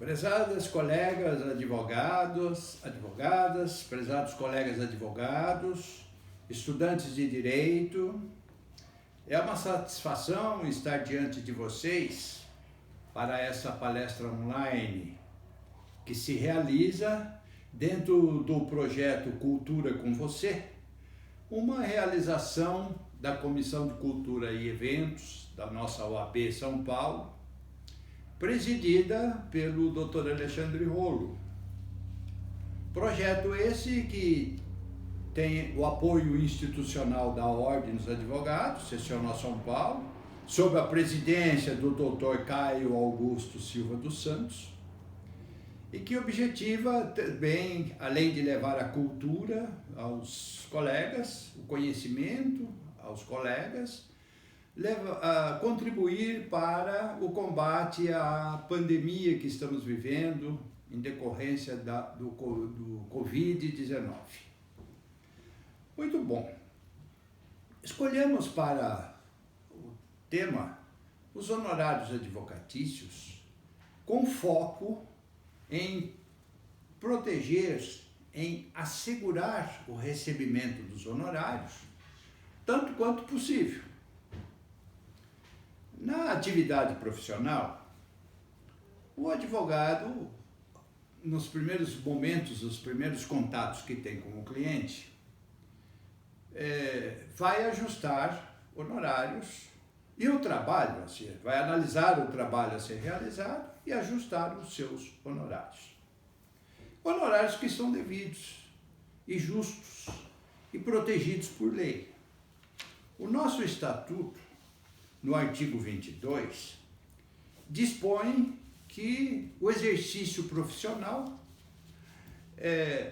Prezadas colegas advogados, advogadas, prezados colegas advogados, estudantes de direito, é uma satisfação estar diante de vocês para essa palestra online que se realiza dentro do projeto Cultura com Você, uma realização da Comissão de Cultura e Eventos da nossa OAB São Paulo, presidida pelo Dr. Alexandre Rolo. Projeto esse que tem o apoio institucional da Ordem dos Advogados, Seccional São Paulo, sob a presidência do Dr. Caio Augusto Silva dos Santos, e que objetiva também, além de levar a cultura aos colegas, o conhecimento aos colegas, contribuir para o combate à pandemia que estamos vivendo em decorrência do Covid-19. Muito bom. Escolhemos para o tema os honorários advocatícios com foco em proteger, em assegurar o recebimento dos honorários, tanto quanto possível. Na atividade profissional, o advogado, nos primeiros momentos, os primeiros contatos que tem com o cliente, vai ajustar honorários e o trabalho, vai analisar o trabalho a ser realizado e ajustar os seus honorários. Honorários que são devidos e justos e protegidos por lei. O nosso estatuto, no artigo 22, dispõe que o exercício profissional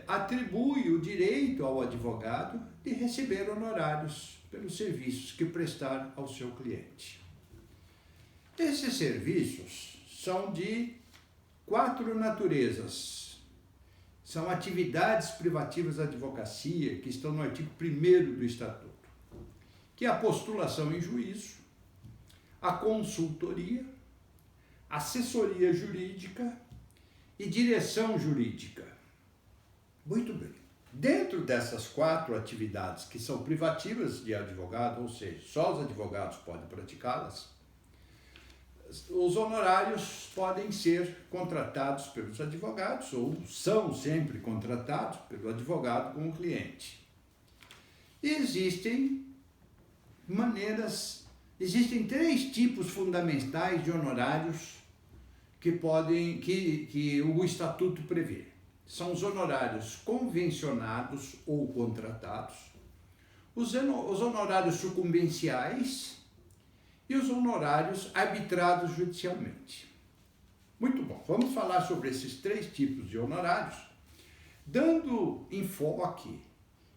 atribui o direito ao advogado de receber honorários pelos serviços que prestar ao seu cliente. Esses serviços são de 4 naturezas. São atividades privativas da advocacia, que estão no artigo 1º do Estatuto, que é a postulação em juízo, a consultoria, assessoria jurídica e direção jurídica. Muito bem. Dentro dessas 4 atividades que são privativas de advogado, ou seja, só os advogados podem praticá-las, os honorários podem ser contratados pelos advogados ou são sempre contratados pelo advogado com o cliente. E existem 3 tipos fundamentais de honorários que o Estatuto prevê. São os honorários convencionados ou contratados, os honorários sucumbenciais e os honorários arbitrados judicialmente. Muito bom, vamos falar sobre esses 3 tipos de honorários, dando enfoque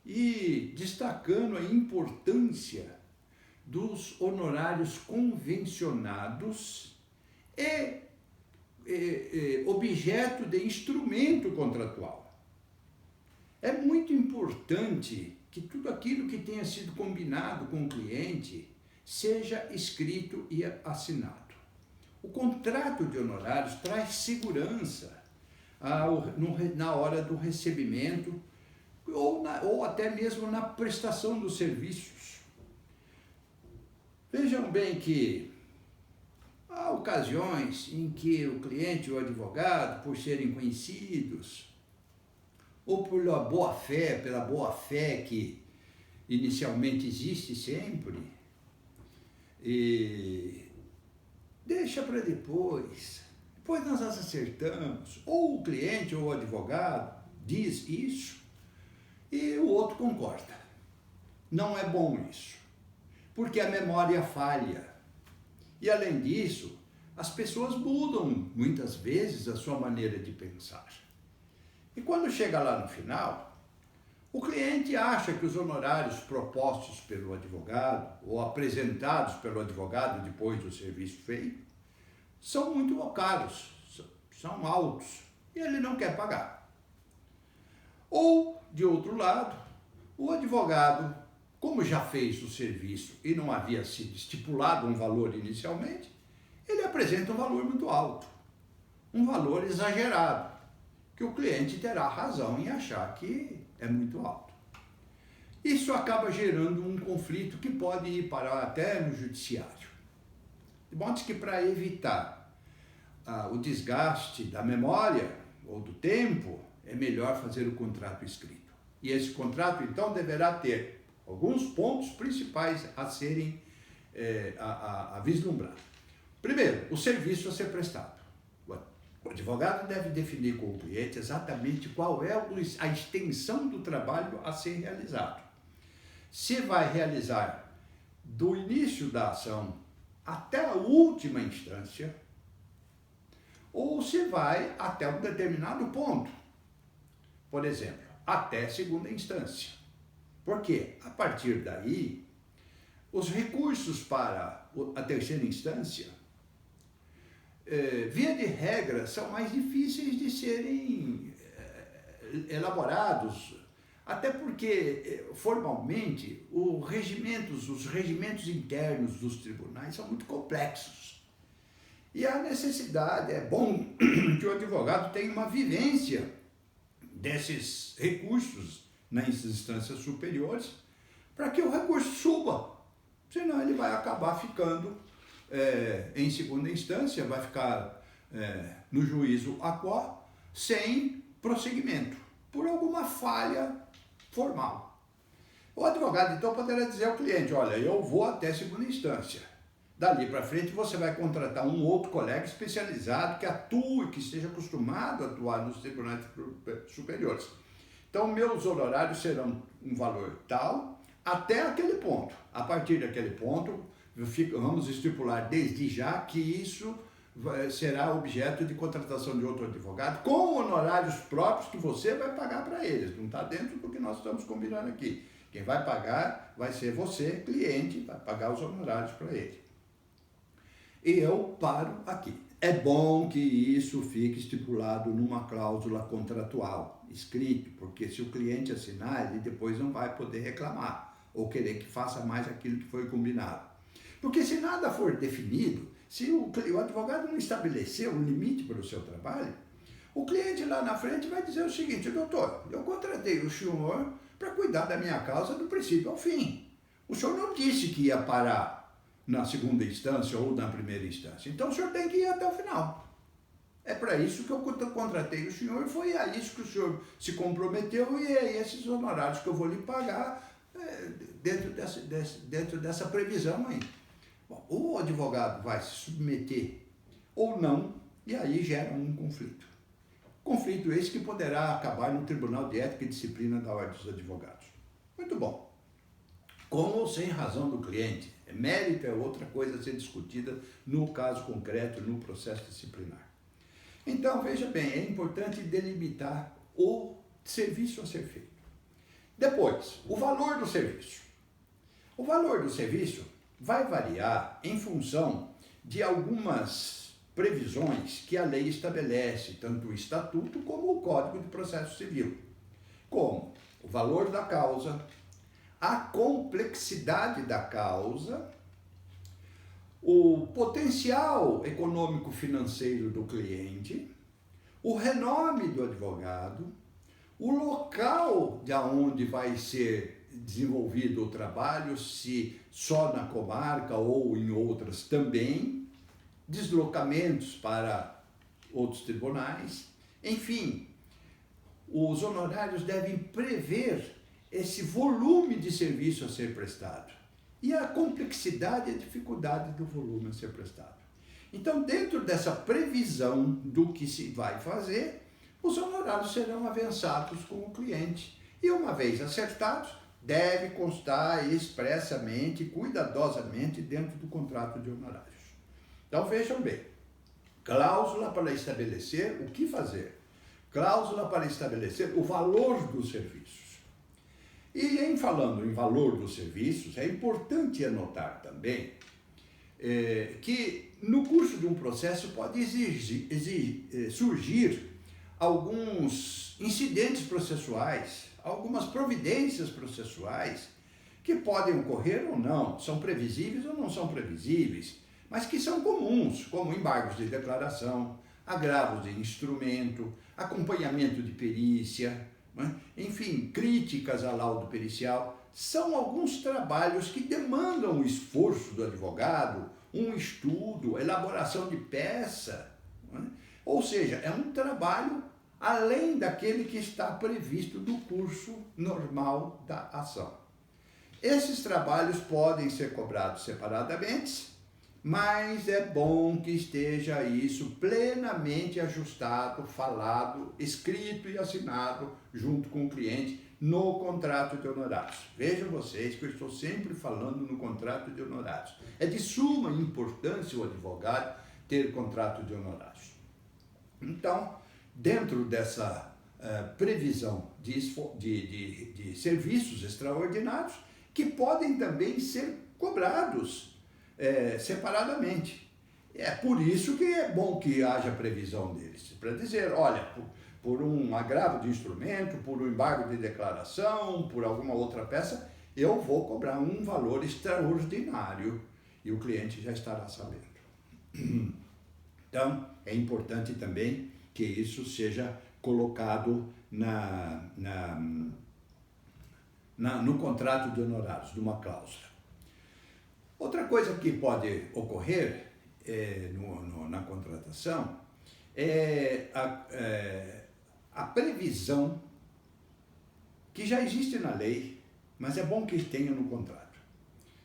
e destacando a importância dos honorários convencionados e objeto de instrumento contratual. É muito importante que tudo aquilo que tenha sido combinado com o cliente seja escrito e assinado. O contrato de honorários traz segurança na hora do recebimento ou até mesmo na prestação dos serviços. Vejam bem que há ocasiões em que o cliente ou o advogado, por serem conhecidos, ou pela boa-fé que inicialmente existe sempre, e deixa para depois nós acertamos, ou o cliente ou o advogado diz isso e o outro concorda. Não é bom isso, porque a memória falha. E além disso, as pessoas mudam muitas vezes a sua maneira de pensar. E quando chega lá no final, o cliente acha que os honorários propostos pelo advogado ou apresentados pelo advogado depois do serviço feito são muito caros, são altos, e ele não quer pagar. Ou, de outro lado, o advogado, como já fez o serviço e não havia sido estipulado um valor inicialmente, ele apresenta um valor muito alto. um valor exagerado, que o cliente terá razão em achar que é muito alto. Isso acaba gerando um conflito que pode ir parar até no judiciário. De modo que, para evitar o desgaste da memória ou do tempo, é melhor fazer o contrato escrito. E esse contrato, então, deverá ter alguns pontos principais a serem a vislumbrar. Primeiro, o serviço a ser prestado. O advogado deve definir com o cliente exatamente qual é a extensão do trabalho a ser realizado. Se vai realizar do início da ação até a última instância, ou se vai até um determinado ponto. Por exemplo, até segunda instância. Porque, a partir daí, os recursos para a terceira instância, via de regra, são mais difíceis de serem elaborados, até porque, formalmente, os regimentos internos dos tribunais são muito complexos. E a necessidade, é bom que o advogado tenha uma vivência desses recursos nas instâncias superiores, para que o recurso suba, senão ele vai acabar ficando em segunda instância, vai ficar no juízo à qual, sem prosseguimento, por alguma falha formal. O advogado, então, poderá dizer ao cliente, olha, eu vou até segunda instância. Dali para frente, você vai contratar um outro colega especializado que atue, que esteja acostumado a atuar nos tribunais superiores. Então, meus honorários serão um valor tal até aquele ponto. A partir daquele ponto, vamos estipular desde já que isso será objeto de contratação de outro advogado com honorários próprios que você vai pagar para eles. Não está dentro do que nós estamos combinando aqui. Quem vai pagar vai ser você, cliente, vai pagar os honorários para ele. E eu paro aqui. É bom que isso fique estipulado numa cláusula contratual, escrito, porque se o cliente assinar, ele depois não vai poder reclamar ou querer que faça mais aquilo que foi combinado. Porque se nada for definido, se o advogado não estabelecer um limite para o seu trabalho, o cliente lá na frente vai dizer o seguinte, doutor, eu contratei o senhor para cuidar da minha causa do princípio ao fim. O senhor não disse que ia parar na segunda instância ou na primeira instância. Então o senhor tem que ir até o final. É para isso que eu contratei o senhor, foi a isso que o senhor se comprometeu e é esses honorários que eu vou lhe pagar dentro dessa previsão aí. Bom, o advogado vai se submeter ou não e aí gera um conflito. Conflito esse que poderá acabar no Tribunal de Ética e Disciplina da Ordem dos Advogados. Muito bom. Com ou sem razão do cliente, mérito é outra coisa a ser discutida no caso concreto, no processo disciplinar. Então, veja bem, é importante delimitar o serviço a ser feito. Depois, o valor do serviço. O valor do serviço vai variar em função de algumas previsões que a lei estabelece, tanto o Estatuto como o Código de Processo Civil, como o valor da causa, a complexidade da causa, o potencial econômico-financeiro do cliente, o renome do advogado, o local de onde vai ser desenvolvido o trabalho, se só na comarca ou em outras também, deslocamentos para outros tribunais, enfim, os honorários devem prever esse volume de serviço a ser prestado e a complexidade e a dificuldade do volume a ser prestado. Então, dentro dessa previsão do que se vai fazer, os honorários serão avançados com o cliente e, uma vez acertados, deve constar expressamente, cuidadosamente dentro do contrato de honorários. Então, vejam bem, cláusula para estabelecer o que fazer, cláusula para estabelecer o valor dos serviços. E em falando em valor dos serviços, é importante anotar também que no curso de um processo pode surgir alguns incidentes processuais, algumas providências processuais que podem ocorrer ou não, são previsíveis ou não são previsíveis, mas que são comuns, como embargos de declaração, agravos de instrumento, acompanhamento de perícia, né? Enfim, críticas ao laudo pericial. São alguns trabalhos que demandam o esforço do advogado, um estudo, elaboração de peça, né? Ou seja, é um trabalho além daquele que está previsto no curso normal da ação. Esses trabalhos podem ser cobrados separadamente, mas é bom que esteja isso plenamente ajustado, falado, escrito e assinado junto com o cliente no contrato de honorários. Vejam vocês que eu estou sempre falando no contrato de honorários. É de suma importância o advogado ter contrato de honorários. Então, dentro dessa previsão de serviços extraordinários, que podem também ser cobrados separadamente. É por isso que é bom que haja previsão deles, para dizer, olha, por um agravo de instrumento, por um embargo de declaração, por alguma outra peça, eu vou cobrar um valor extraordinário e o cliente já estará sabendo. Então, é importante também que isso seja colocado no contrato de honorários, numa cláusula. Outra coisa que pode ocorrer na contratação é a previsão que já existe na lei, mas é bom que tenha no contrato,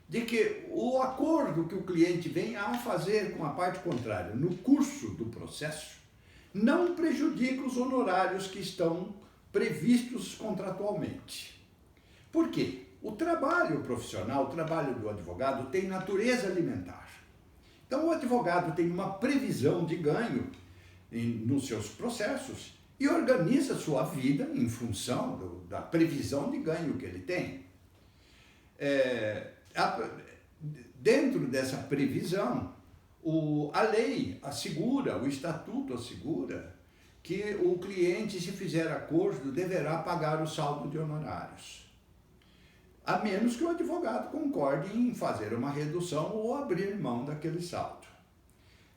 de que o acordo que o cliente venha a fazer com a parte contrária no curso do processo não prejudica os honorários que estão previstos contratualmente. Por quê? O trabalho profissional, o trabalho do advogado tem natureza alimentar. Então o advogado tem uma previsão de ganho nos seus processos e organiza sua vida em função da previsão de ganho que ele tem. Dentro dessa previsão, a lei assegura, o estatuto assegura que o cliente, se fizer acordo, deverá pagar o saldo de honorários, a menos que o advogado concorde em fazer uma redução ou abrir mão daquele saldo.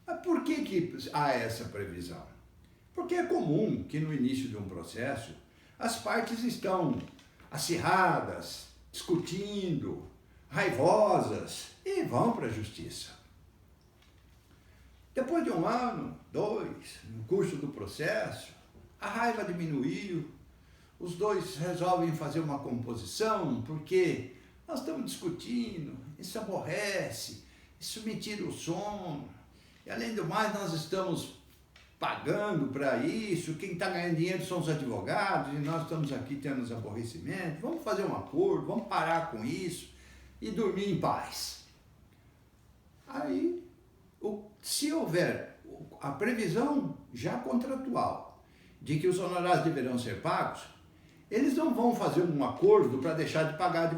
Mas por que há essa previsão? Porque é comum que no início de um processo as partes estão acirradas, discutindo, raivosas e vão para a justiça. Depois de 1 ano, 2, no curso do processo, a raiva diminuiu, os dois resolvem fazer uma composição, porque nós estamos discutindo, isso aborrece, isso me tira o sono, e além do mais nós estamos pagando para isso, quem está ganhando dinheiro são os advogados, e nós estamos aqui tendo os aborrecimentos, vamos fazer um acordo, vamos parar com isso e dormir em paz. Aí, se houver a previsão já contratual de que os honorários deverão ser pagos, eles não vão fazer um acordo para deixar de pagar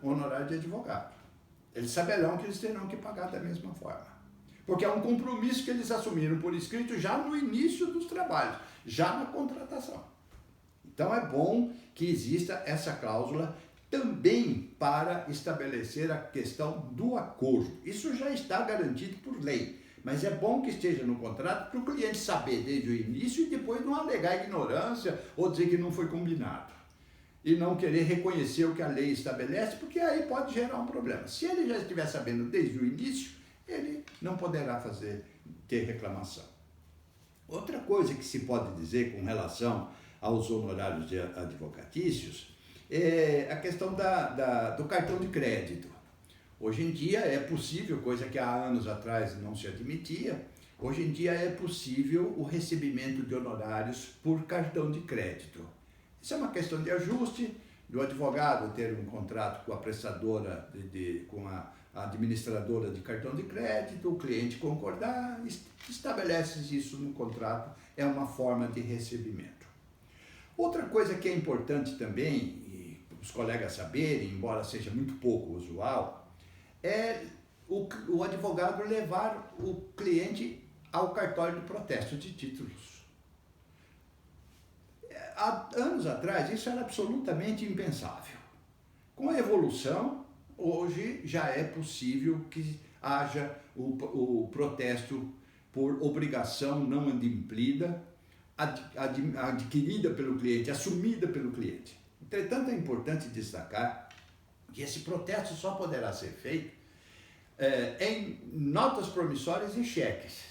honorário de advogado. Eles saberão que eles terão que pagar da mesma forma. Porque é um compromisso que eles assumiram por escrito já no início dos trabalhos, já na contratação. Então é bom que exista essa cláusula também para estabelecer a questão do acordo. Isso já está garantido por lei, mas é bom que esteja no contrato para o cliente saber desde o início e depois não alegar ignorância ou dizer que não foi combinado. E não querer reconhecer o que a lei estabelece, porque aí pode gerar um problema. Se ele já estiver sabendo desde o início, ele não poderá ter reclamação. Outra coisa que se pode dizer com relação aos honorários advocatícios é a questão do cartão de crédito. Hoje em dia é possível, coisa que há anos atrás não se admitia, hoje em dia é possível o recebimento de honorários por cartão de crédito. Isso é uma questão de ajuste, do advogado ter um contrato com a prestadora, com a administradora de cartão de crédito, o cliente concordar, estabelece isso no contrato, é uma forma de recebimento. Outra coisa que é importante também, e os colegas saberem, embora seja muito pouco usual, é o advogado levar o cliente ao cartório de protesto de títulos. Há anos atrás, isso era absolutamente impensável. Com a evolução, hoje já é possível que haja o protesto por obrigação não adimplida, adquirida pelo cliente, assumida pelo cliente. Entretanto, é importante destacar que esse protesto só poderá ser feito em notas promissórias e cheques,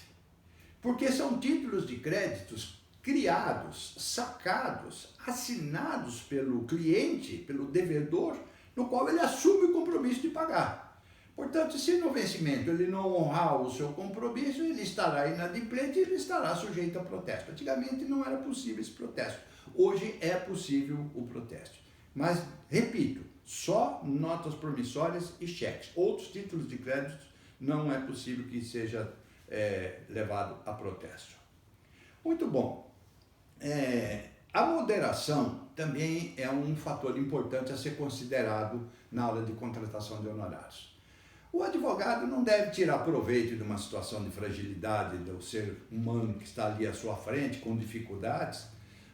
porque são títulos de créditos criados, sacados, assinados pelo cliente, pelo devedor, no qual ele assume o compromisso de pagar. Portanto, se no vencimento ele não honrar o seu compromisso, ele estará inadimplente e ele estará sujeito a protesto. Antigamente não era possível esse protesto. Hoje é possível o protesto. Mas, repito, só notas promissórias e cheques. Outros títulos de crédito não é possível que seja levado a protesto. Muito bom. A moderação também é um fator importante a ser considerado na hora de contratação de honorários. O advogado não deve tirar proveito de uma situação de fragilidade do ser humano que está ali à sua frente, com dificuldades,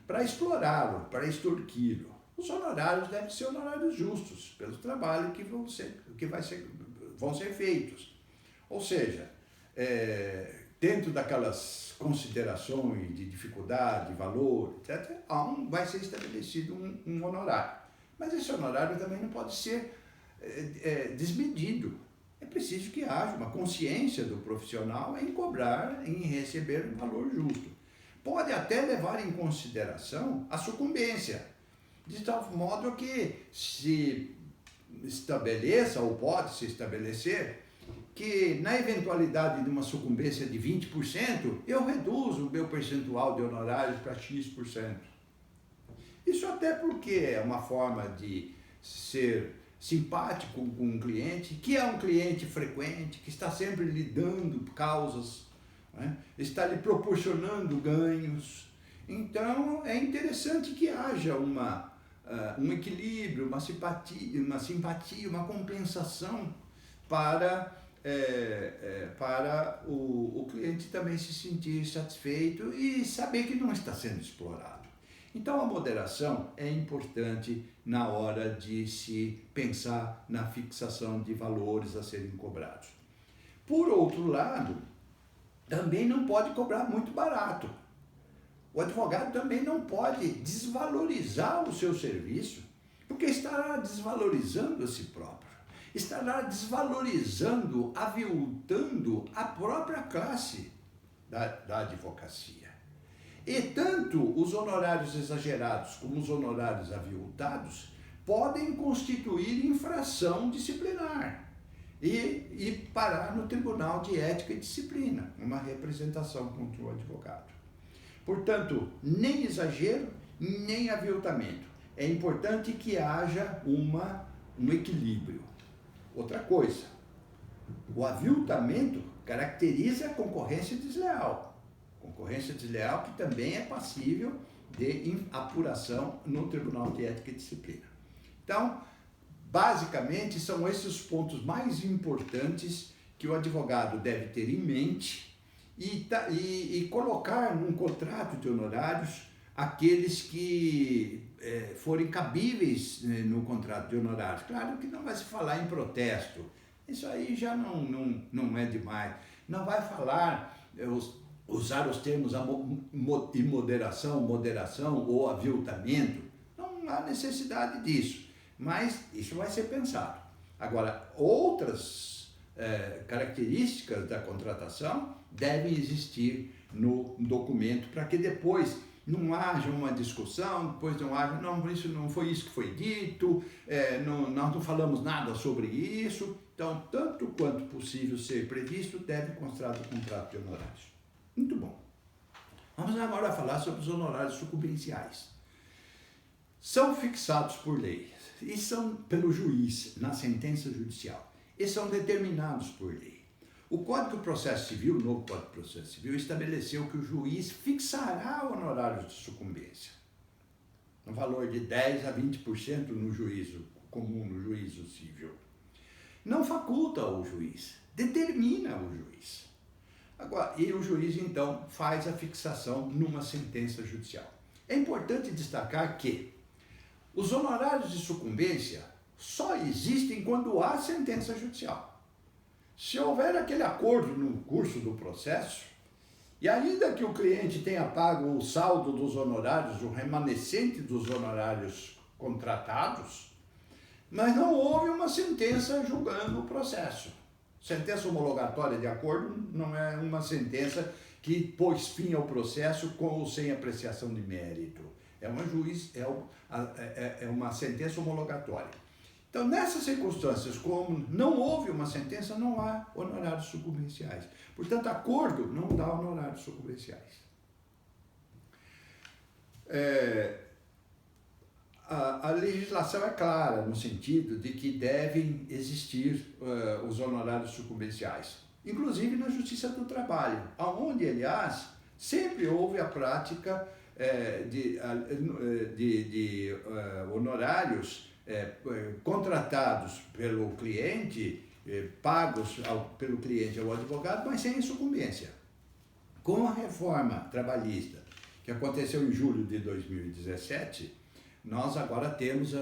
para explorá-lo, para extorquí-lo. Os honorários devem ser honorários justos, pelo trabalho que vão ser feitos. Ou seja, dentro daquelas considerações de dificuldade, valor, etc., vai ser estabelecido um honorário. Mas esse honorário também não pode ser desmedido. É preciso que haja uma consciência do profissional em cobrar, em receber um valor justo. Pode até levar em consideração a sucumbência, de tal modo que se estabeleça, ou pode se estabelecer, que na eventualidade de uma sucumbência de 20%, eu reduzo o meu percentual de honorários para X%. Isso até porque é uma forma de ser simpático com um cliente, que é um cliente frequente, que está sempre lhe dando causas, né? Está lhe proporcionando ganhos. Então, é interessante que haja um equilíbrio, uma simpatia, uma compensação para o cliente também se sentir satisfeito e saber que não está sendo explorado. Então, a moderação é importante na hora de se pensar na fixação de valores a serem cobrados. Por outro lado, também não pode cobrar muito barato. O advogado também não pode desvalorizar o seu serviço, porque estará desvalorizando a si próprio, estará desvalorizando, aviltando a própria classe da advocacia. E tanto os honorários exagerados como os honorários aviltados podem constituir infração disciplinar e parar no Tribunal de Ética e Disciplina, uma representação contra o advogado. Portanto, nem exagero, nem aviltamento. É importante que haja um equilíbrio. Outra coisa, o aviltamento caracteriza a concorrência desleal. Concorrência desleal que também é passível de apuração no Tribunal de Ética e Disciplina. Então, basicamente, são esses os pontos mais importantes que o advogado deve ter em mente e colocar num contrato de honorários aqueles que forem cabíveis no contrato de honorários. Claro que não vai se falar em protesto, isso aí já não é demais. Não vai falar, usar os termos imoderação, moderação ou aviltamento, não há necessidade disso, mas isso vai ser pensado. Agora, outras características da contratação devem existir no documento para que depois não haja uma discussão, depois não haja, isso não foi isso que foi dito, nós não falamos nada sobre isso. Então, tanto quanto possível ser previsto, deve constar do contrato de honorários. Muito bom. Vamos agora falar sobre os honorários sucumbenciais. São fixados por lei e são pelo juiz na sentença judicial e são determinados por lei. O Código de Processo Civil, o novo Código de Processo Civil, estabeleceu que o juiz fixará honorários de sucumbência, no valor de 10% a 20% no juízo comum, no juízo civil. Não faculta ao juiz, determina o juiz. Agora, e o juiz, então, faz a fixação numa sentença judicial. É importante destacar que os honorários de sucumbência só existem quando há sentença judicial. Se houver aquele acordo no curso do processo, E ainda que o cliente tenha pago o saldo dos honorários, o remanescente dos honorários contratados, mas não houve uma sentença julgando o processo. Sentença homologatória de acordo não é uma sentença que pôs fim ao processo com ou sem apreciação de mérito. É uma sentença homologatória. Então, nessas circunstâncias, como não houve uma sentença, não há honorários sucumbenciais. Portanto, acordo não dá honorários sucumbenciais. A legislação é clara no sentido de que devem existir os honorários sucumbenciais, inclusive na Justiça do Trabalho, onde, aliás, sempre houve a prática de honorários contratados pelo cliente, pagos pelo cliente ao advogado, mas sem sucumbência. Com a reforma trabalhista, que aconteceu em julho de 2017, nós agora temos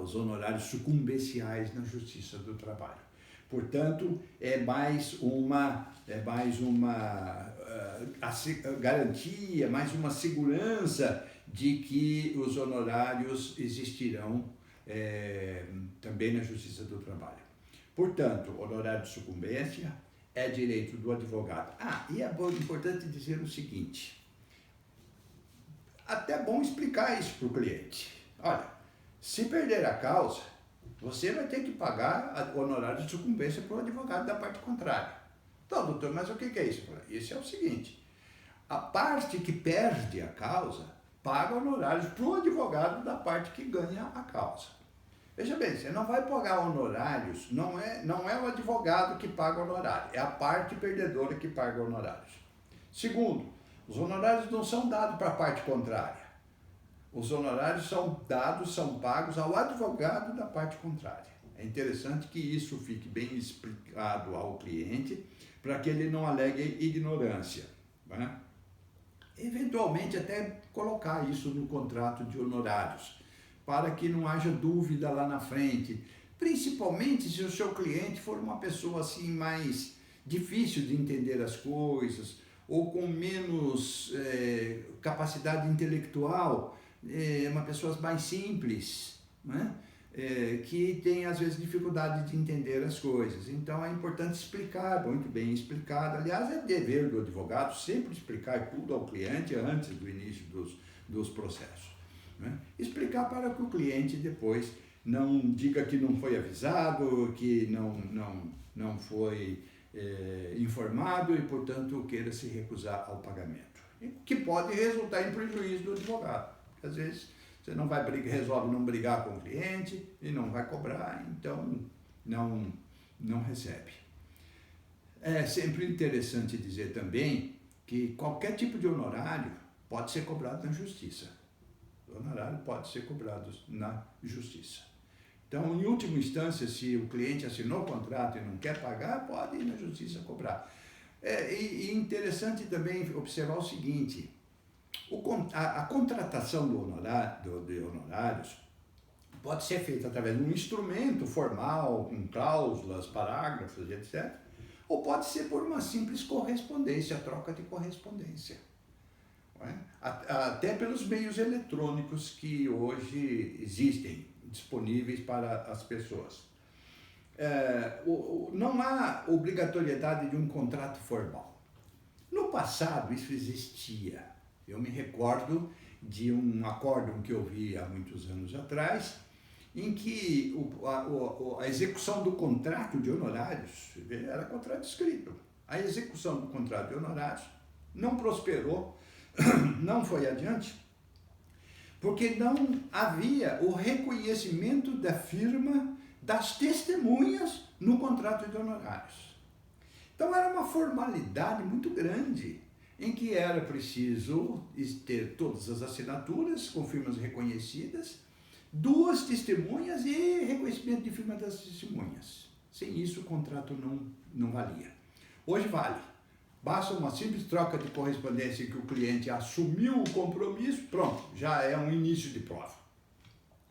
os honorários sucumbenciais na Justiça do Trabalho. Portanto, é mais uma garantia, mais uma segurança de que os honorários existirão também na Justiça do Trabalho. Portanto, honorário de sucumbência é direito do advogado. E é importante dizer o seguinte, até é bom explicar isso para o cliente. Olha, se perder a causa, você vai ter que pagar o honorário de sucumbência para o advogado da parte contrária. Então, doutor, mas o que é isso? Isso é o seguinte, a parte que perde a causa paga honorários para o advogado da parte que ganha a causa. Veja bem, você não vai pagar honorários, não é o advogado que paga honorário, é a parte perdedora que paga honorários. Segundo, os honorários não são dados para a parte contrária. Os honorários são pagos ao advogado da parte contrária. É interessante que isso fique bem explicado ao cliente, para que ele não alegue ignorância, né? Eventualmente até colocar isso no contrato de honorários, para que não haja dúvida lá na frente, principalmente se o seu cliente for uma pessoa assim mais difícil de entender as coisas, ou com menos capacidade intelectual, uma pessoa mais simples, né? Que tem às vezes dificuldade de entender as coisas. Então é importante explicar, muito bem explicado. Aliás, é dever do advogado sempre explicar tudo ao cliente antes do início dos processos, né? Explicar para que o cliente depois não diga que não foi avisado, que não foi informado e, portanto, queira se recusar ao pagamento. Que pode resultar em prejuízo do advogado. Porque, às vezes, você resolve não brigar com o cliente e não vai cobrar, então não recebe. É sempre interessante dizer também que qualquer tipo de honorário pode ser cobrado na justiça. O honorário pode ser cobrado na justiça. Então, em última instância, se o cliente assinou o contrato e não quer pagar, pode ir na justiça cobrar. E interessante também observar o seguinte, a contratação de honorários pode ser feita através de um instrumento formal, com cláusulas, parágrafos, etc. Ou pode ser por uma simples correspondência, troca de correspondência. Não é? Até pelos meios eletrônicos que hoje existem, disponíveis para as pessoas. Não há obrigatoriedade de um contrato formal. No passado isso existia. Eu me recordo de um acórdão que eu vi há muitos anos atrás, em que a execução do contrato de honorários era contrato escrito. A execução do contrato de honorários não prosperou, não foi adiante, porque não havia o reconhecimento da firma das testemunhas no contrato de honorários. Então era uma formalidade muito grande, em que era preciso ter todas as assinaturas com firmas reconhecidas, 2 testemunhas e reconhecimento de firma das testemunhas. Sem isso o contrato não valia. Hoje vale. Basta uma simples troca de correspondência que o cliente assumiu o compromisso, pronto, já é um início de prova.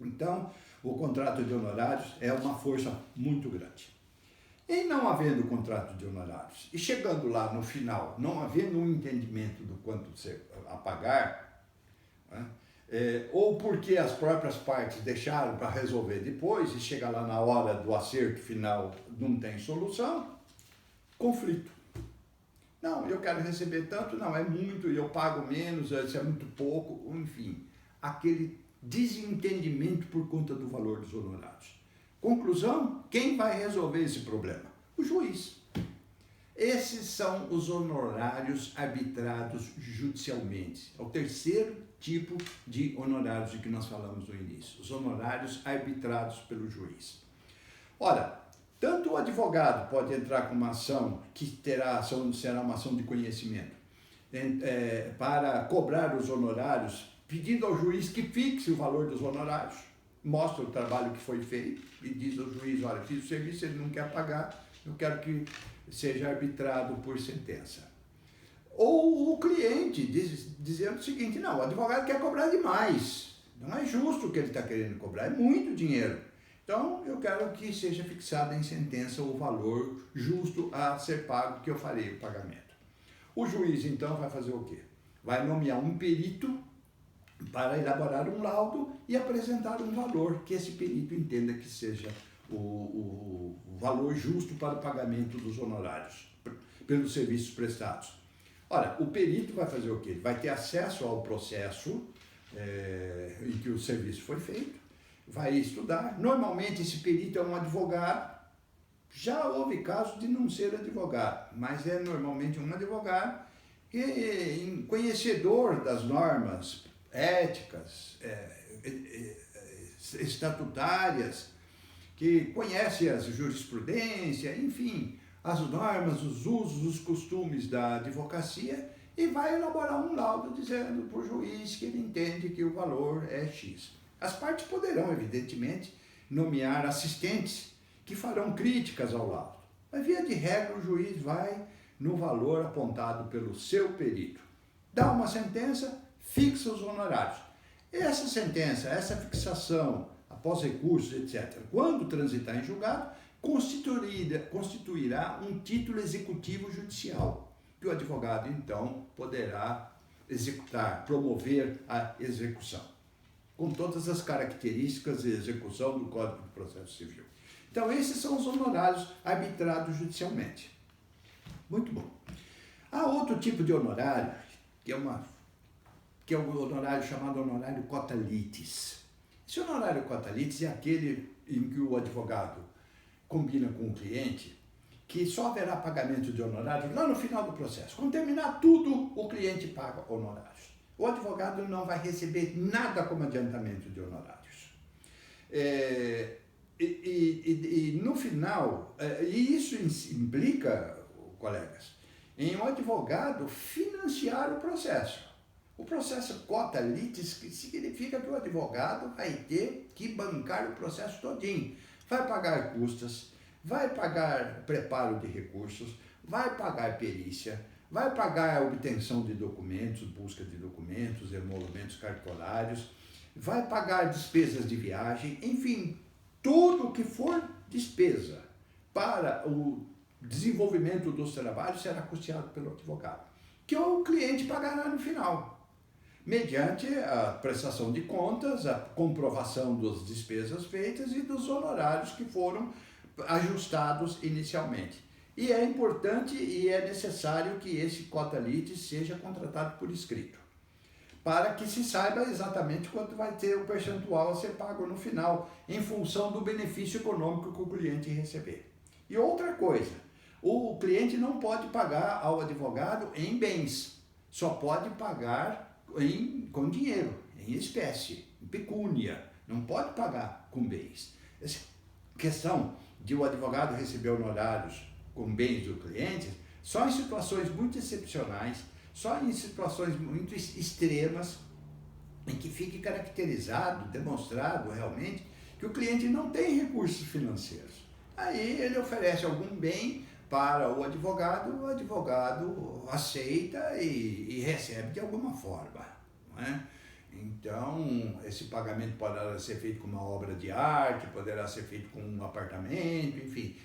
Então, o contrato de honorários é uma força muito grande. Em não havendo contrato de honorários e chegando lá no final, não havendo um entendimento do quanto você a pagar, né? Ou porque as próprias partes deixaram para resolver depois e chega lá na hora do acerto final, não tem solução, conflito. Não, eu quero receber tanto, não, é muito, eu pago menos, isso é muito pouco, enfim, aquele desentendimento por conta do valor dos honorários. Conclusão, quem vai resolver esse problema? O juiz. Esses são os honorários arbitrados judicialmente. É o terceiro tipo de honorários de que nós falamos no início. Os honorários arbitrados pelo juiz. Ora, tanto o advogado pode entrar com uma ação que será uma ação de conhecimento para cobrar os honorários, pedindo ao juiz que fixe o valor dos honorários, mostra o trabalho que foi feito e diz ao juiz, olha, fiz o serviço, ele não quer pagar, eu quero que seja arbitrado por sentença. Ou o cliente dizendo o seguinte, não, o advogado quer cobrar demais, não é justo o que ele está querendo cobrar, é muito dinheiro. Então, eu quero que seja fixado em sentença o valor justo a ser pago, que eu farei o pagamento. O juiz, então, vai fazer o quê? Vai nomear um perito para elaborar um laudo e apresentar um valor que esse perito entenda que seja o valor justo para o pagamento dos honorários pelos serviços prestados. Ora, o perito vai fazer o quê? Ele vai ter acesso ao processo em que o serviço foi feito, vai estudar. Normalmente esse perito é um advogado, já houve casos de não ser advogado, mas é normalmente um advogado que, conhecedor das normas éticas, estatutárias, que conhece a jurisprudência, enfim, as normas, os usos, os costumes da advocacia e vai elaborar um laudo dizendo para o juiz que ele entende que o valor é X. As partes poderão, evidentemente, nomear assistentes que farão críticas ao laudo. Mas, via de regra, o juiz vai no valor apontado pelo seu perito. Dá uma sentença, fixa os honorários. Essa sentença, essa fixação, após recursos, etc., quando transitar em julgado, constituirá um título executivo judicial, que o advogado, então, poderá executar, promover a execução, com todas as características de execução do Código de Processo Civil. Então, esses são os honorários arbitrados judicialmente. Muito bom. Há outro tipo de honorário, que é o honorário chamado honorário quota litis. Esse honorário quota litis é aquele em que o advogado combina com o cliente que só haverá pagamento de honorários lá no final do processo. Quando terminar tudo, o cliente paga honorários. O advogado não vai receber nada como adiantamento de honorários. No final, e isso implica, colegas, em um advogado financiar o processo. O processo quota litis significa que o advogado vai ter que bancar o processo todinho. Vai pagar custas, vai pagar preparo de recursos, vai pagar perícia, vai pagar a obtenção de documentos, busca de documentos, emolumentos cartorários, vai pagar despesas de viagem, enfim, tudo que for despesa para o desenvolvimento dos trabalhos será custeado pelo advogado, que o cliente pagará no final, mediante a prestação de contas, a comprovação das despesas feitas e dos honorários que foram ajustados inicialmente. E é importante e é necessário que esse quota litis seja contratado por escrito, para que se saiba exatamente quanto vai ter o percentual a ser pago no final, em função do benefício econômico que o cliente receber. E outra coisa, o cliente não pode pagar ao advogado em bens, só pode pagar com dinheiro, em espécie, em pecúnia, não pode pagar com bens. Essa questão de o advogado receber honorários com bens do cliente, só em situações muito excepcionais, só em situações muito extremas, em que fique caracterizado, demonstrado realmente, que o cliente não tem recursos financeiros. Aí ele oferece algum bem para o advogado aceita e recebe de alguma forma, não é? Então, esse pagamento poderá ser feito com uma obra de arte, poderá ser feito com um apartamento, enfim,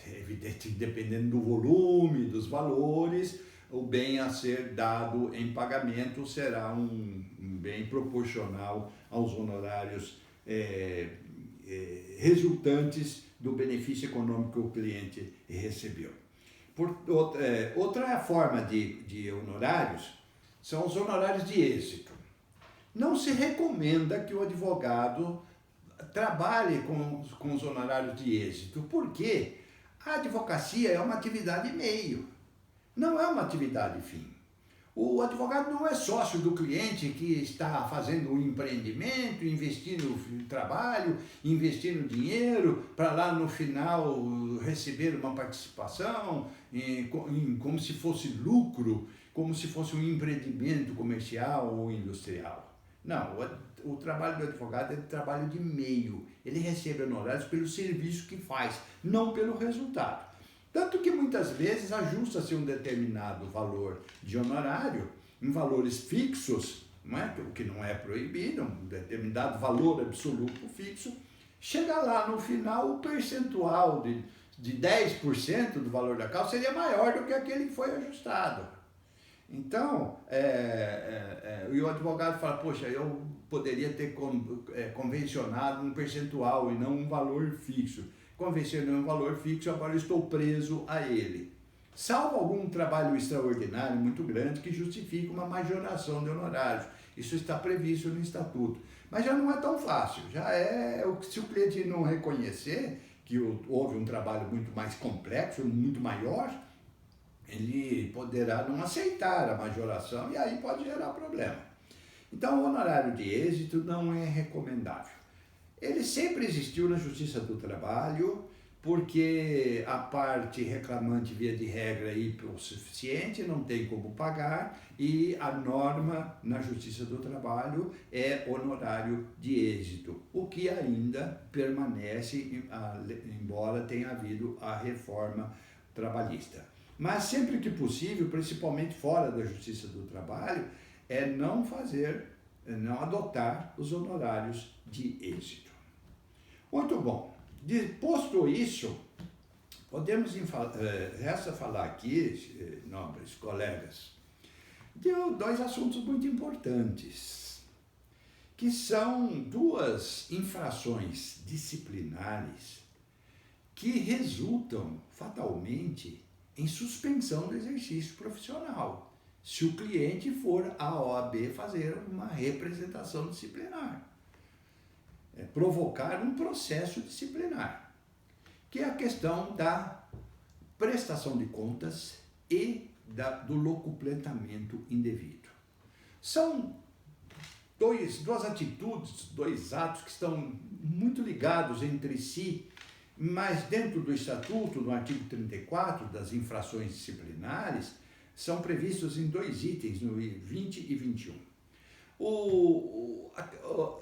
evidente, dependendo do volume, dos valores, o bem a ser dado em pagamento será um bem proporcional aos honorários resultantes do benefício econômico que o cliente recebeu. Outra forma de honorários são os honorários de êxito. Não se recomenda que o advogado trabalhe com os honorários de êxito, porque a advocacia é uma atividade meio, não é uma atividade fim. O advogado não é sócio do cliente que está fazendo um empreendimento, investindo trabalho, investindo dinheiro para lá no final receber uma participação como se fosse lucro, como se fosse um empreendimento comercial ou industrial. Não, o trabalho do advogado é trabalho de meio. Ele recebe honorários pelo serviço que faz, não pelo resultado. Tanto que muitas vezes ajusta-se um determinado valor de honorário em valores fixos, não é? O que não é proibido, um determinado valor absoluto fixo. Chega lá no final, o percentual de 10% do valor da causa seria maior do que aquele que foi ajustado. Então, o advogado fala, poxa, eu poderia ter convencionado um percentual e não um valor fixo. Convencionei um valor fixo, agora eu estou preso a ele. Salvo algum trabalho extraordinário muito grande que justifique uma majoração de honorários. Isso está previsto no estatuto. Mas já não é tão fácil. Se o cliente não reconhecer que houve um trabalho muito mais complexo, muito maior, ele poderá não aceitar a majoração e aí pode gerar problema. Então, o honorário de êxito não é recomendável. Ele sempre existiu na Justiça do Trabalho, porque a parte reclamante, via de regra, é hipossuficiente, não tem como pagar, e a norma na Justiça do Trabalho é honorário de êxito, o que ainda permanece, embora tenha havido a reforma trabalhista. Mas sempre que possível, principalmente fora da Justiça do Trabalho, não adotar os honorários de êxito. Muito bom. Posto isso, podemos resta falar aqui, nobres colegas, de dois assuntos muito importantes, que são duas infrações disciplinares que resultam fatalmente em suspensão do exercício profissional, se o cliente for à OAB fazer uma representação disciplinar. Provocar um processo disciplinar, que é a questão da prestação de contas e do locupletamento indevido. São duas atitudes, dois atos que estão muito ligados entre si, mas dentro do Estatuto, no artigo 34 das infrações disciplinares, são previstos em dois itens, no 20 e 21.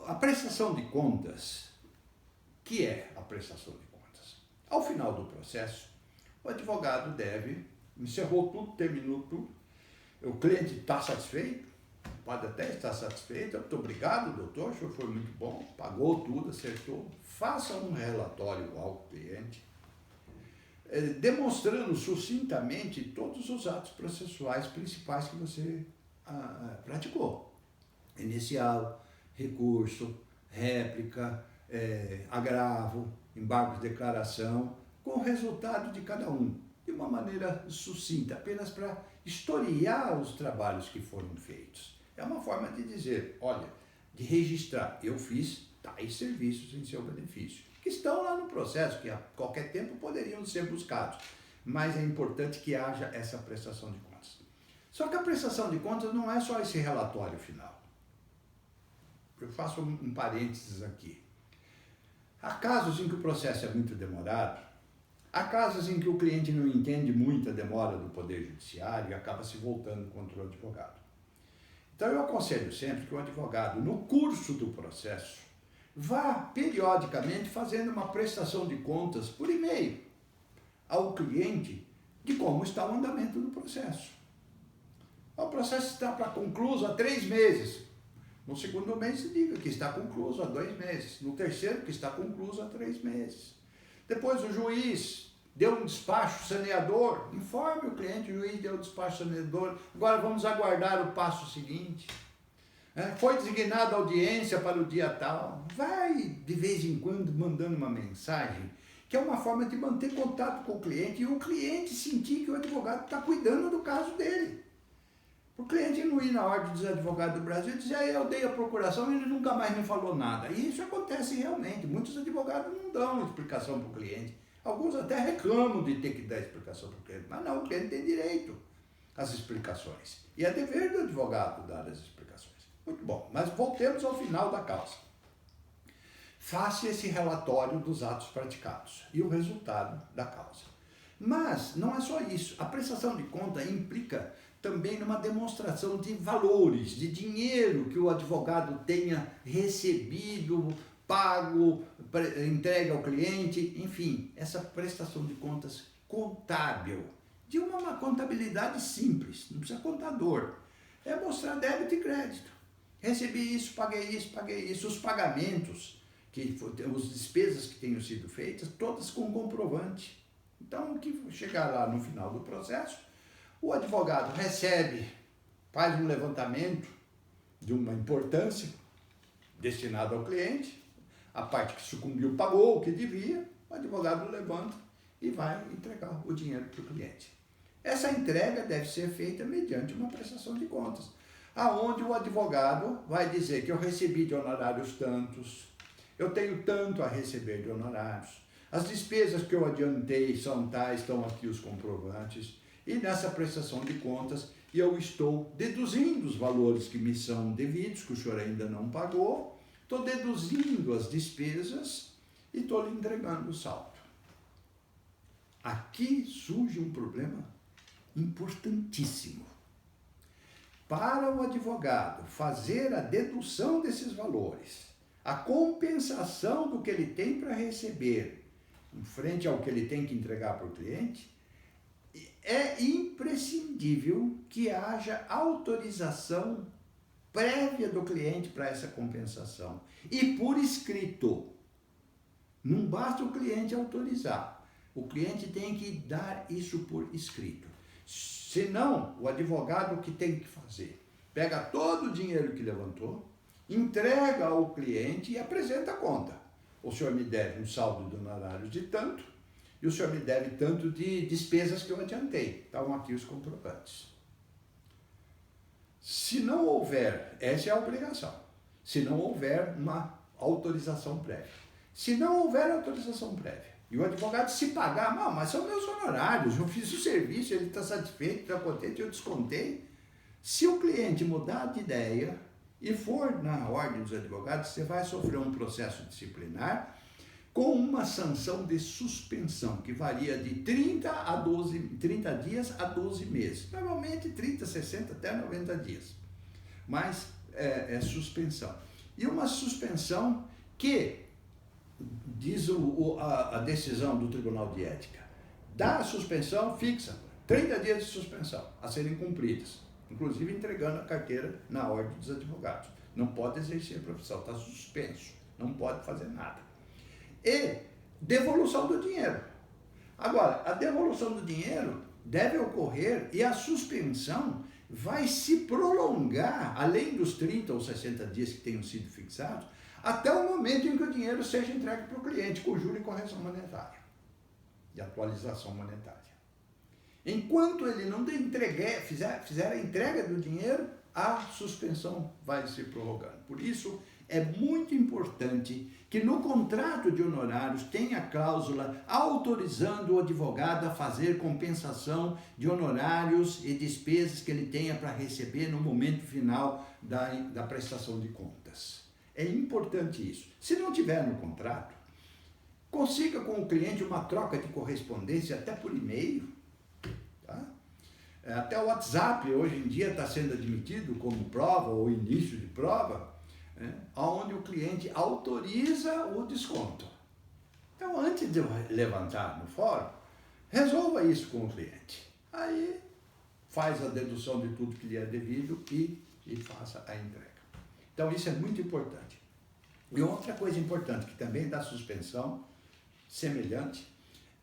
A prestação de contas, que é a prestação de contas? Ao final do processo, o advogado encerrou tudo, terminou tudo, o cliente está satisfeito, pode até estar satisfeito, muito obrigado, doutor, o senhor foi muito bom, pagou tudo, acertou, faça um relatório ao cliente, demonstrando sucintamente todos os atos processuais principais que você praticou. Inicial, recurso, réplica, agravo, embargo de declaração, com o resultado de cada um, de uma maneira sucinta, apenas para historiar os trabalhos que foram feitos. É uma forma de dizer, olha, de registrar, eu fiz tais serviços em seu benefício, que estão lá no processo, que a qualquer tempo poderiam ser buscados, mas é importante que haja essa prestação de contas. Só que a prestação de contas não é só esse relatório final. Eu faço um parênteses aqui. Há casos em que o processo é muito demorado, há casos em que o cliente não entende muito a demora do Poder Judiciário e acaba se voltando contra o advogado. Então eu aconselho sempre que o advogado, no curso do processo, vá periodicamente fazendo uma prestação de contas por e-mail ao cliente de como está o andamento do processo. O processo está para concluso há 3 meses. No segundo mês se diga que está concluso há 2 meses. No terceiro que está concluso há 3 meses. Depois o juiz deu um despacho saneador, informe o cliente, o juiz deu um despacho saneador, agora vamos aguardar o passo seguinte. Foi designada audiência para o dia tal. Vai, de vez em quando, mandando uma mensagem, que é uma forma de manter contato com o cliente e o cliente sentir que o advogado está cuidando do caso dele. O cliente não ir na Ordem dos Advogados do Brasil e dizer, eu dei a procuração e ele nunca mais me falou nada. E isso acontece realmente. Muitos advogados não dão explicação para o cliente. Alguns até reclamam de ter que dar explicação para o cliente. Mas não, o cliente tem direito às explicações. E é dever do advogado dar as explicações. Muito bom, mas voltemos ao final da causa. Faça esse relatório dos atos praticados e o resultado da causa. Mas não é só isso. A prestação de conta implica também numa demonstração de valores, de dinheiro que o advogado tenha recebido, pago, entregue ao cliente, enfim, essa prestação de contas contábil, de uma contabilidade simples, não precisa contador, é mostrar débito e crédito. Recebi isso, paguei isso, os pagamentos, as despesas que tenham sido feitas, todas com comprovante. Então, o que chegar lá no final do processo, o advogado recebe, faz um levantamento de uma importância destinada ao cliente, a parte que sucumbiu pagou o que devia, o advogado levanta e vai entregar o dinheiro para o cliente. Essa entrega deve ser feita mediante uma prestação de contas, aonde o advogado vai dizer que eu recebi de honorários tantos, eu tenho tanto a receber de honorários, as despesas que eu adiantei são tais, estão aqui os comprovantes, e nessa prestação de contas eu estou deduzindo os valores que me são devidos, que o senhor ainda não pagou, estou deduzindo as despesas e estou lhe entregando o saldo. Aqui surge um problema importantíssimo. Para o advogado fazer a dedução desses valores, a compensação do que ele tem para receber, em frente ao que ele tem que entregar para o cliente, é imprescindível que haja autorização prévia do cliente para essa compensação. E por escrito. Não basta o cliente autorizar. O cliente tem que dar isso por escrito. Senão, o advogado o que tem que fazer? Pega todo o dinheiro que levantou, entrega ao cliente e apresenta a conta. O senhor me deve um saldo de honorários de tanto, e o senhor me deve tanto de despesas que eu adiantei. Estão aqui os comprovantes. Se não houver, essa é a obrigação, se não houver uma autorização prévia. Se não houver autorização prévia, e o advogado se pagar, não, mas são meus honorários, eu fiz o serviço, ele está satisfeito, está contente, eu descontei. Se o cliente mudar de ideia e for na Ordem dos Advogados, você vai sofrer um processo disciplinar com uma sanção de suspensão, que varia de 30 dias a 12 meses. Normalmente 30, 60, até 90 dias. Mas é suspensão. E uma suspensão que, diz a decisão do Tribunal de Ética, dá a suspensão fixa, 30 dias de suspensão a serem cumpridas, inclusive entregando a carteira na Ordem dos Advogados. Não pode exercer a profissão, está suspenso, não pode fazer nada. E devolução do dinheiro. Agora, a devolução do dinheiro deve ocorrer e a suspensão vai se prolongar, além dos 30 ou 60 dias que tenham sido fixados, até o momento em que o dinheiro seja entregue para o cliente, com juros e correção monetária, de atualização monetária. Enquanto ele não fizer a entrega do dinheiro, a suspensão vai se prorrogando. Por isso, é muito importante que no contrato de honorários tenha cláusula autorizando o advogado a fazer compensação de honorários e despesas que ele tenha para receber no momento final da prestação de contas. É importante isso. Se não tiver no contrato, consiga com o cliente uma troca de correspondência até por e-mail. Tá? Até o WhatsApp hoje em dia está sendo admitido como prova ou início de prova, onde o cliente autoriza o desconto. Então, antes de eu levantar no fórum, resolva isso com o cliente. Aí, faz a dedução de tudo que lhe é devido e faça a entrega. Então, isso é muito importante. E outra coisa importante, que também dá suspensão semelhante,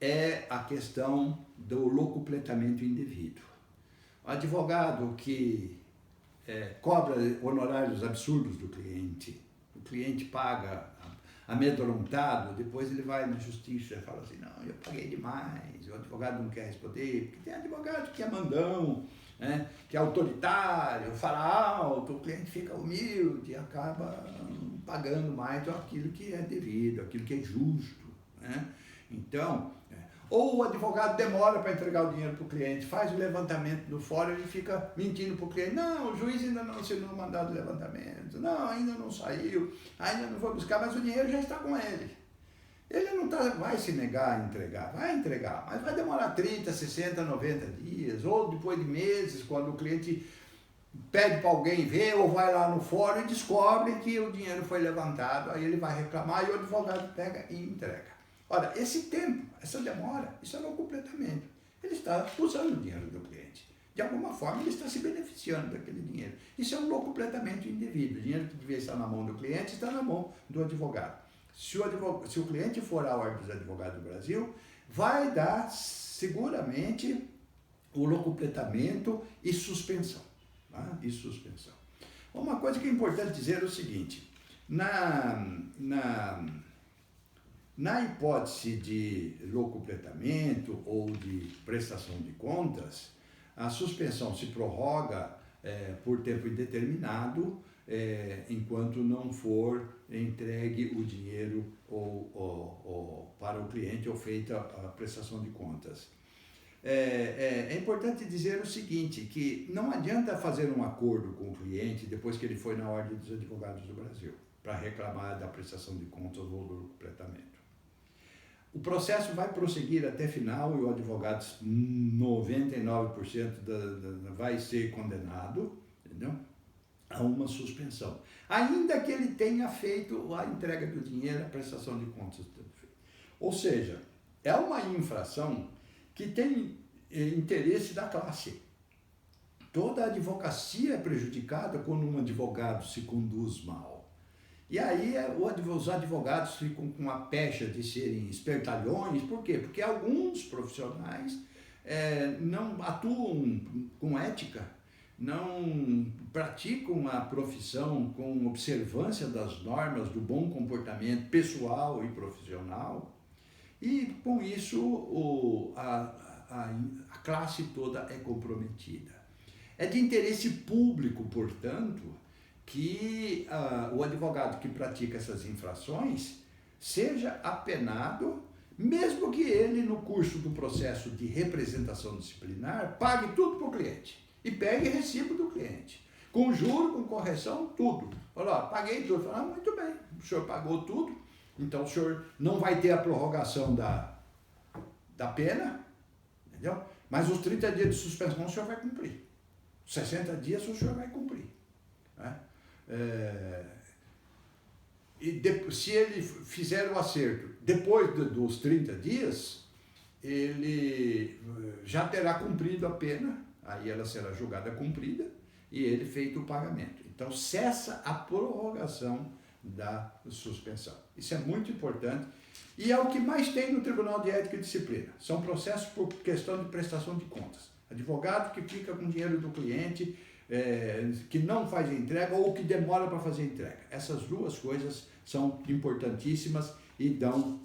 é a questão do locupletamento indevido. O advogado que cobra honorários absurdos do cliente, o cliente paga amedrontado, depois ele vai na justiça e fala assim, não, eu paguei demais, o advogado não quer responder, porque tem advogado que é mandão, né, que é autoritário, fala alto, o cliente fica humilde e acaba pagando mais do aquilo que é devido, aquilo que é justo, né? Então, ou o advogado demora para entregar o dinheiro para o cliente, faz o levantamento do fórum e fica mentindo para o cliente. Não, o juiz ainda não assinou o mandado de levantamento. Não, ainda não saiu, ainda não foi buscar, mas o dinheiro já está com ele. Ele não vai se negar a entregar, vai entregar, mas vai demorar 30, 60, 90 dias, ou depois de meses, quando o cliente pede para alguém ver, ou vai lá no fórum e descobre que o dinheiro foi levantado, aí ele vai reclamar e o advogado pega e entrega. Ora, esse tempo, essa demora, isso é locupletamento. Ele está usando o dinheiro do cliente. De alguma forma, ele está se beneficiando daquele dinheiro. Isso é um locupletamento indevido. O dinheiro que devia estar na mão do cliente está na mão do advogado. Se o cliente for à Ordem dos Advogados do Brasil, vai dar seguramente o locupletamento e suspensão. Tá? E suspensão. Uma coisa que é importante dizer é o seguinte, na hipótese de locupletamento ou de prestação de contas, a suspensão se prorroga por tempo indeterminado, enquanto não for entregue o dinheiro para o cliente ou feita a prestação de contas. É importante dizer o seguinte, que não adianta fazer um acordo com o cliente depois que ele foi na Ordem dos Advogados do Brasil, para reclamar da prestação de contas ou do locupletamento. O processo vai prosseguir até final e o advogado, 99% vai ser condenado, entendeu? A uma suspensão. Ainda que ele tenha feito a entrega do dinheiro, a prestação de contas. Ou seja, é uma infração que tem interesse da classe. Toda a advocacia é prejudicada quando um advogado se conduz mal. E aí os advogados ficam com a pecha de serem espertalhões. Por quê? Porque alguns profissionais não atuam com ética, não praticam a profissão com observância das normas do bom comportamento pessoal e profissional. E com isso a classe toda é comprometida. É de interesse público, portanto, que o advogado que pratica essas infrações seja apenado, mesmo que ele, no curso do processo de representação disciplinar, pague tudo para o cliente e pegue recibo do cliente, com juro, com correção, tudo. Fala, paguei tudo. Fala, muito bem, o senhor pagou tudo, então o senhor não vai ter a prorrogação da pena, entendeu? Mas os 30 dias de suspensão o senhor vai cumprir. 60 dias o senhor vai cumprir. Né? Se ele fizer o acerto depois dos 30 dias, ele já terá cumprido a pena, aí ela será julgada cumprida e ele feito o pagamento. Então cessa a prorrogação da suspensão. Isso é muito importante e é o que mais tem no Tribunal de Ética e Disciplina. São processos por questão de prestação de contas. Advogado que fica com dinheiro do cliente, que não faz a entrega ou que demora para fazer a entrega. Essas duas coisas são importantíssimas e dão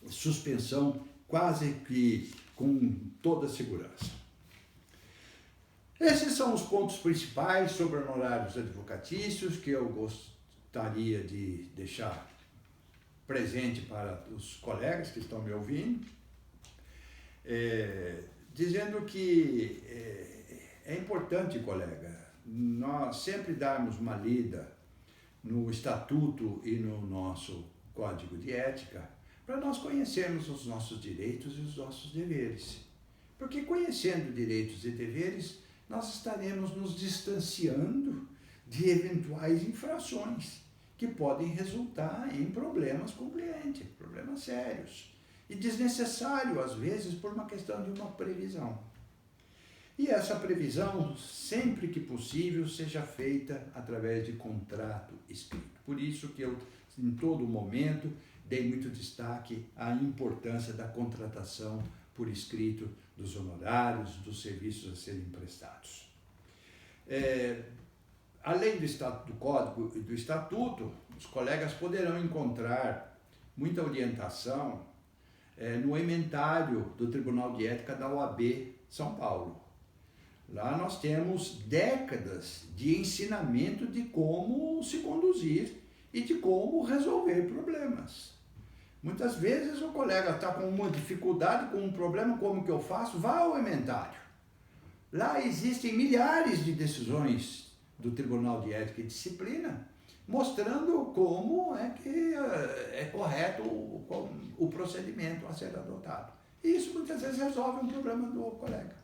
suspensão quase que com toda a segurança. Esses são os pontos principais sobre honorários advocatícios que eu gostaria de deixar presente para os colegas que estão me ouvindo, dizendo que é importante, colega, nós sempre darmos uma lida no Estatuto e no nosso Código de Ética para nós conhecermos os nossos direitos e os nossos deveres. Porque conhecendo direitos e deveres, nós estaremos nos distanciando de eventuais infrações que podem resultar em problemas com o cliente, problemas sérios. E desnecessário, às vezes, por uma questão de uma previsão. E essa previsão, sempre que possível, seja feita através de contrato escrito. Por isso que eu, em todo momento, dei muito destaque à importância da contratação por escrito dos honorários, dos serviços a serem prestados. Além do Código e do Estatuto, os colegas poderão encontrar muita orientação no ementário do Tribunal de Ética da OAB São Paulo. Lá nós temos décadas de ensinamento de como se conduzir e de como resolver problemas. Muitas vezes o colega está com uma dificuldade, com um problema, como que eu faço? Vá ao ementário. Lá existem milhares de decisões do Tribunal de Ética e Disciplina mostrando como é que é correto o procedimento a ser adotado. E isso muitas vezes resolve um problema do colega.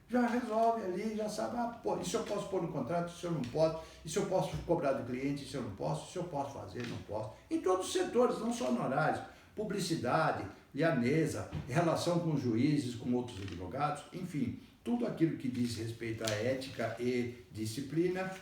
Já resolve ali, já sabe, isso eu posso pôr no contrato, isso eu não posso, isso eu posso cobrar do cliente, isso eu não posso, isso eu posso fazer, não posso. Em todos os setores, não só honorários, publicidade, lianesa, relação com juízes, com outros advogados, enfim, tudo aquilo que diz respeito à ética e disciplina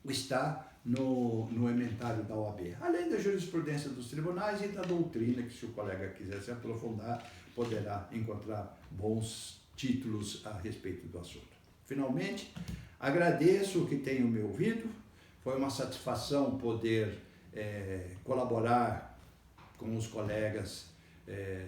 está no ementário da OAB, além da jurisprudência dos tribunais e da doutrina, que se o colega quiser se aprofundar, poderá encontrar bons títulos a respeito do assunto. Finalmente, agradeço que tenham me ouvido, foi uma satisfação poder colaborar com os colegas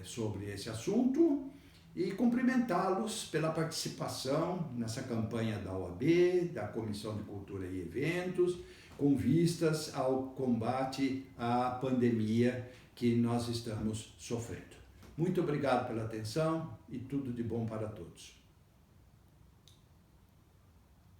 sobre esse assunto e cumprimentá-los pela participação nessa campanha da OAB, da Comissão de Cultura e Eventos, com vistas ao combate à pandemia que nós estamos sofrendo. Muito obrigado pela atenção e tudo de bom para todos.